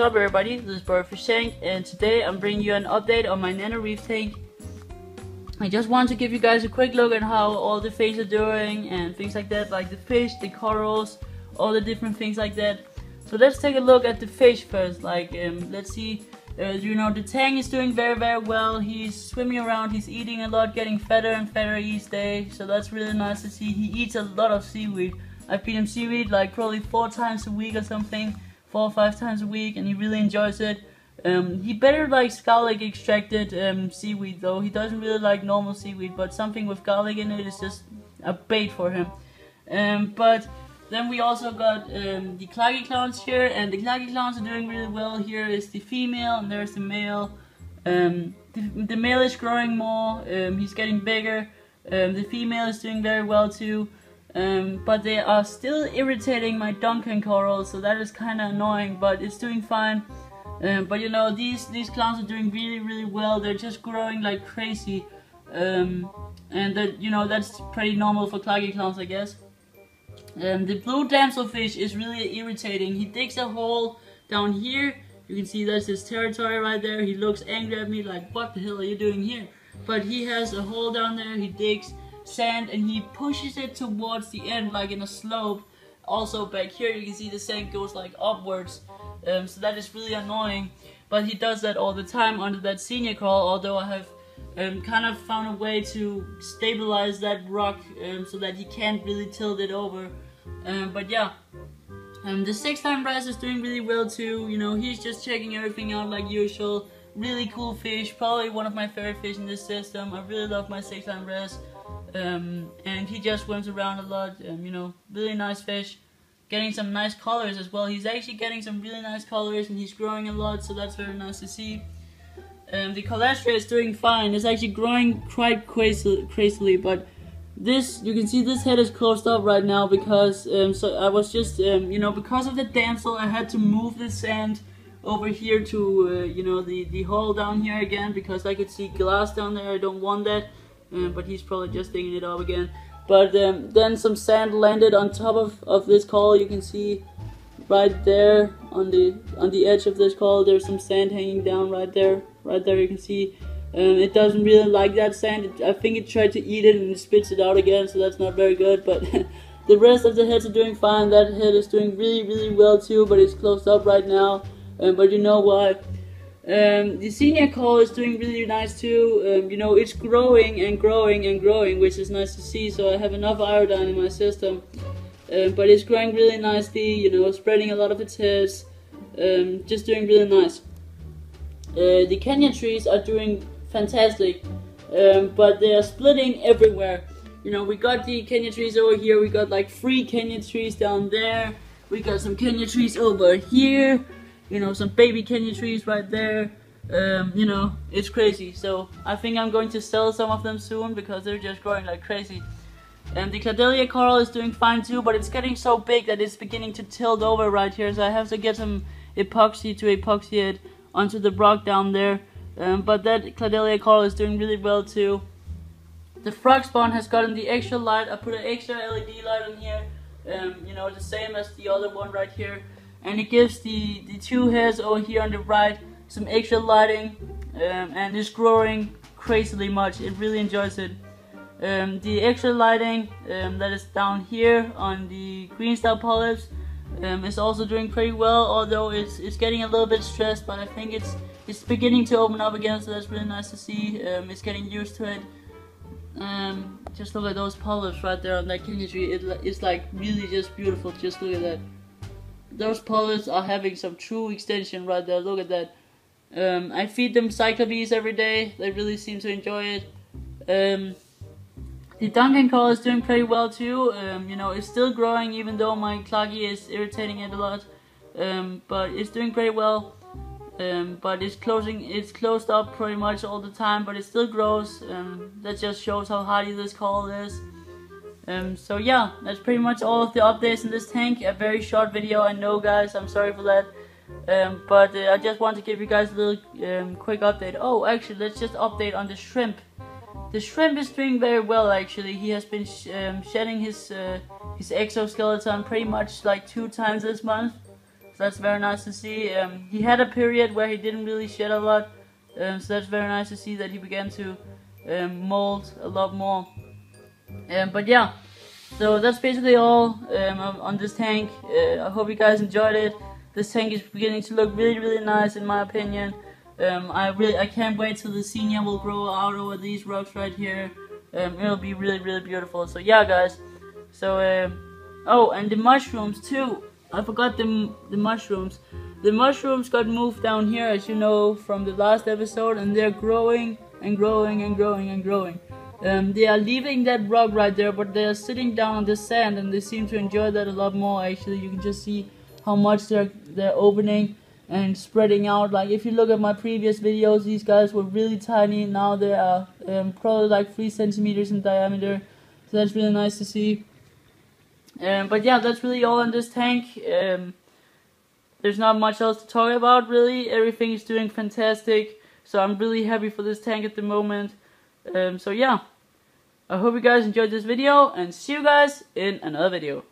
What's up everybody, this is Boywithafishtank, and today I'm bringing you an update on my Nano Reef tank. I just want to give you guys a quick look at how all the fish are doing and things like that, like the fish, the corals, all the different things like that. So let's take a look at the fish first. Like let's see, the tank is doing very well. He's swimming around, he's eating a lot, getting fatter and fatter each day, so that's really nice to see. He eats a lot of seaweed. I feed him seaweed like probably 4 times a week or something. 4 or 5 times a week, and he really enjoys it. He better likes garlic extracted seaweed though. He doesn't really like normal seaweed, but something with garlic in it is just a bait for him. But then we also got the claggy clowns here, and the claggy clowns are doing really well. Here is the female, and there's the male. The male is growing more, he's getting bigger. The female is doing very well too. But they are still irritating my Duncan corals, so that is kind of annoying, but it's doing fine. But you know, these clowns are doing really well. They're just growing like crazy, and that, you know, that's pretty normal for claggy clowns, I guess. The blue damselfish is really irritating. He digs a hole down here. You can see that's his territory right there. He looks angry at me like, what the hell are you doing here? But he has a hole down there. He digs sand and he pushes it towards the end, like in a slope. Also back here you can see the sand goes like upwards, so that is really annoying. But he does that all the time under that senior coral, although I have kind of found a way to stabilize that rock so that he can't really tilt it over. But yeah, the 6-time brass is doing really well too. You know, he's just checking everything out like usual. Really cool fish, probably one of my favorite fish in this system. I really love my 6-time brass. And he just swims around a lot, you know, really nice fish, getting some nice colors as well. He's actually getting some really nice colors, and he's growing a lot, so that's very nice to see. The colostria is doing fine. It's actually growing quite crazily, but this, you can see this head is closed up right now because so I was just you know, because of the damsel, I had to move the sand over here to you know, the hole down here again, because I could see glass down there. I don't want that. But he's probably just digging it up again. But then some sand landed on top of this coral. You can see right there on the edge of this coral, there's some sand hanging down right there. Right there you can see. It doesn't really like that sand. I think it tried to eat it and it spits it out again, so that's not very good. But the rest of the heads are doing fine. That head is doing really well too, but it's closed up right now. But you know why? The senior coral is doing really nice too. You know, it's growing and growing, which is nice to see. So I have enough iodine in my system, but it's growing really nicely. You know, spreading a lot of its heads, just doing really nice. The Kenya trees are doing fantastic, but they are splitting everywhere. You know, we got the Kenya trees over here. We got like 3 Kenya trees down there. We got some Kenya trees over here. You know, some baby Kenya trees right there. You know, it's crazy. So I think I'm going to sell some of them soon because they're just growing like crazy. And the Cladelia coral is doing fine too, but it's getting so big that it's beginning to tilt over right here. So I have to get some epoxy to epoxy it onto the rock down there. But that Cladelia coral is doing really well too. The frog spawn has gotten the extra light. I put an extra LED light on here. You know, the same as the other one right here. And it gives the 2 heads over here on the right some extra lighting, and it's growing crazily much. It really enjoys it. The extra lighting that is down here on the green star polyps is also doing pretty well, although it's getting a little bit stressed, but I think it's beginning to open up again, so that's really nice to see. It's getting used to it. Just look at those polyps right there on that Kenya tree. It's like really just beautiful. Just look at that. Those polyps are having some true extension right there. Look at that. I feed them cyclopes every day. They really seem to enjoy it. The Duncan coral is doing pretty well too. You know, it's still growing even though my claggy is irritating it a lot. But it's doing pretty well. But it's closed up pretty much all the time, but it still grows. That just shows how hardy this coral is. So yeah, that's pretty much all of the updates in this tank. A very short video, I know guys, I'm sorry for that. But I just want to give you guys a little quick update. Oh, actually, let's just update on the shrimp. The shrimp is doing very well actually. He has been shedding his exoskeleton pretty much like 2 times this month. so that's very nice to see. He had a period where he didn't really shed a lot, so that's very nice to see that he began to mold a lot more. But yeah, so that's basically all on this tank. I hope you guys enjoyed it. This tank is beginning to look really nice in my opinion. I can't wait till the senior will grow out over these rocks right here. It'll be really beautiful. So yeah, guys. So oh, and the mushrooms too. I forgot the mushrooms. The mushrooms got moved down here, as you know from the last episode, and they're growing and growing and growing and growing. They are leaving that rock right there, but they are sitting down on the sand, and they seem to enjoy that a lot more. Actually, you can just see how much they're opening and spreading out. Like if you look at my previous videos, these guys were really tiny. Now they are probably like 3 centimeters in diameter. So that's really nice to see. But yeah, that's really all in this tank. There's not much else to talk about really. Everything is doing fantastic. So I'm really happy for this tank at the moment. So yeah, I hope you guys enjoyed this video, and see you guys in another video.